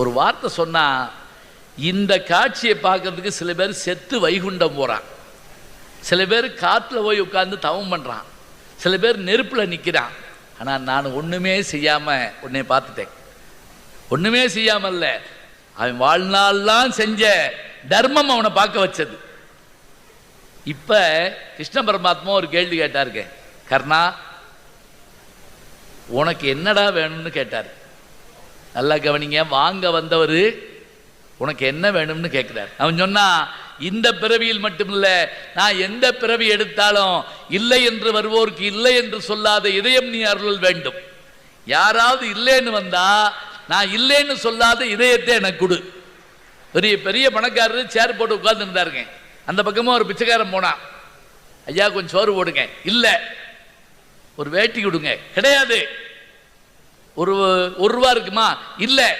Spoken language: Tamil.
ஒரு வார்த்தை சொன்னா இந்த காட்சியை பார்க்கறதுக்கு சில பேர் செத்து வைகுண்டம் போறான், சில பேர் காற்றுல போய் உட்கார்ந்து தவம் பண்றான், சில பேர் நெருப்புல நிற்கிறான். ஆனால் நான் ஒன்றுமே செய்யாமல் உன்னை பார்த்துட்டேன். ஒன்றுமே செய்யாமல்ல, அவன் வாழ்நாள்லாம் செஞ்ச தர்மம் அவனை பார்க்க வச்சது. இப்போ கிருஷ்ண பரமாத்மா ஒரு கேள்வி கேட்டாருங்க, கர்ணா உனக்கு என்னடா வேணும்னு கேட்டார். நல்லா கவனிங்க, வாங்க வந்தவர் உனக்கு என்ன வேணும்னு கேட்குறார். அவன் சொன்னா, இந்த பிறவியில் மட்டுமில்ல, நான் எந்த பிறவி எடுத்தாலும் இல்லை என்று வருவோருக்கு இல்லை என்று சொல்லாத இதயம் நீ அருள் வேண்டும். யாராவது இல்லைன்னு வந்தா நான் இல்லைன்னு சொல்லாத இதயத்தை எனக்கு கொடு. பெரிய பெரிய பணக்காரர் சேர் போட்டு உட்கார்ந்து இருந்தாருங்க. அந்த பக்கமா ஒரு பிச்சைக்காரன் போனான், ஐயா கொஞ்சம் சோறு போடுங்க, இல்லை. ஒரு வேட்டி கொடுங்க, கிடையாது. ஒரு ரூபா இருக்குமா, இல்லை.